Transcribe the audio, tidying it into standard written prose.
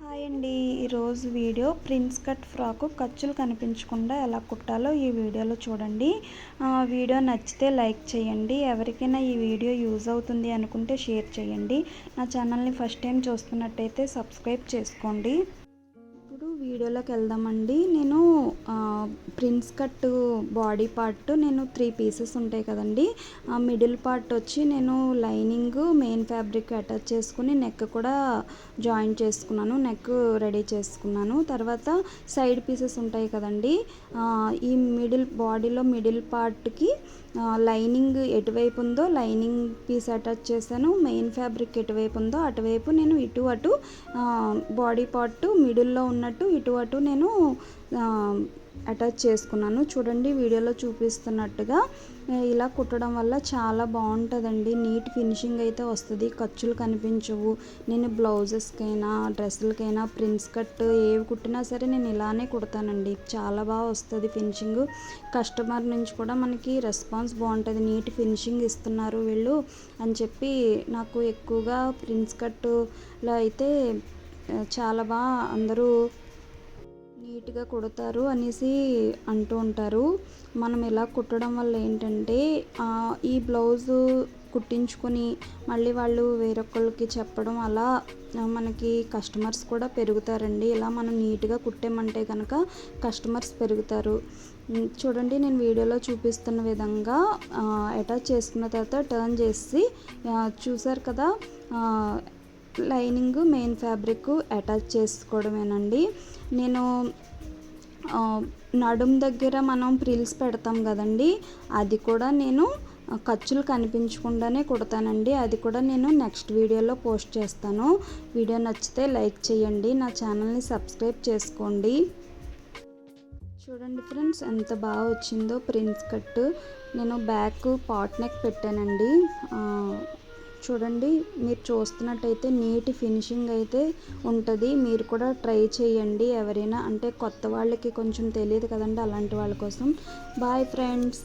Hi అండి. ఈరోజు video prince cut frock ఖర్చులు కనిపించకుండా ఎలా కుట్టాలో ఈ వీడియోలో చూడండి. వీడియో నచ్చితే లైక్ చేయండి. ఎవరికైనా ఈ వీడియో యూజ్ అవుతుంది అనుకుంటే షేర్ చేయండి. నా ఛానల్ని ఫస్ట్ టైం చూస్తున్నట్టయితే సబ్స్క్రైబ్ చేసుకోండి. ఇప్పుడు వీడియోలోకి వెళ్దామండి. నేను ప్రిన్స్ కట్ బాడీ పార్ట్ నేను 3 పీసెస్ ఉంటాయి కదండి. మిడిల్ పార్ట్ వచ్చి నేను లైనింగ్ మెయిన్ ఫ్యాబ్రిక్ అటాచ్ చేసుకుని నెక్ కూడా జాయిన్ చేసుకున్నాను. నెక్ రెడీ చేసుకున్నాను. తర్వాత సైడ్ పీసెస్ ఉంటాయి కదండి. ఈ బాడీలో మిడిల్ పార్ట్కి లైనింగ్ ఎటువైపు ఉందో లైనింగ్ పీస్ అటాచ్ చేశాను. మెయిన్ ఫ్యాబ్రిక్ ఎటువైపు ఉందో అటువైపు నేను ఇటు అటు బాడీ పార్ట్ మిడిల్లో ఉన్నట్టు ఇటు అటు నేను అటాచ్ చేసుకున్నాను. చూడండి వీడియోలో చూపిస్తున్నట్టుగా ఇలా కుట్టడం వల్ల చాలా బాగుంటుందండి. నీట్ ఫినిషింగ్ అయితే వస్తుంది. ఖర్చులు కనిపించవు. నేను బ్లౌజెస్కైనా డ్రెస్సులకైనా ప్రిన్స్ కట్ ఏవి కుట్టినా సరే నేను ఇలానే కుడతానండి. చాలా బాగా వస్తుంది ఫినిషింగ్. కస్టమర్ నుంచి కూడా మనకి రెస్పాన్స్ బాగుంటుంది. నీట్ ఫినిషింగ్ ఇస్తున్నారు వీళ్ళు అని చెప్పి నాకు ఎక్కువగా ప్రిన్స్ కట్లో అయితే చాలా బాగా అందరూ నీట్గా కుడతారు అనేసి అంటూ ఉంటారు. మనం ఇలా కుట్టడం వల్ల ఏంటంటే ఈ బ్లౌజు కుట్టించుకొని మళ్ళీ వాళ్ళు వేరొకరికి చెప్పడం అలా మనకి కస్టమర్స్ కూడా పెరుగుతారండి. ఇలా మనం నీట్గా కుట్టామంటే కనుక కస్టమర్స్ పెరుగుతారు. చూడండి నేను వీడియోలో చూపిస్తున్న విధంగా అటాచ్ చేసుకున్న తర్వాత టర్న్ చేసి చూసారు కదా, లైనింగ్ మెయిన్ ఫ్యాబ్రిక్ అటాచ్ చేసుకోవడమేనండి. నేను నడుం దగ్గర మనం ప్రిల్స్ పెడతాం కదండి, అది కూడా నేను ఖర్చులు కనిపించకుండానే కుడతానండి. అది కూడా నేను నెక్స్ట్ వీడియోలో పోస్ట్ చేస్తాను. వీడియో నచ్చితే లైక్ చేయండి. నా ఛానల్ని సబ్స్క్రైబ్ చేసుకోండి. చూడండి ఫ్రెండ్స్ ఎంత బాగా వచ్చిందో ప్రిన్స్ కట్. నేను బ్యాక్ పాట్ నెక్ పెట్టానండి. చూడండి మీరు చూస్తున్నట్టయితే నీట్ ఫినిషింగ్ అయితే ఉంటుంది. మీరు కూడా ట్రై చేయండి. ఎవరైనా అంటే కొత్త వాళ్ళకి కొంచెం తెలియదు కదండి, అలాంటి వాళ్ళ కోసం. Bye friends.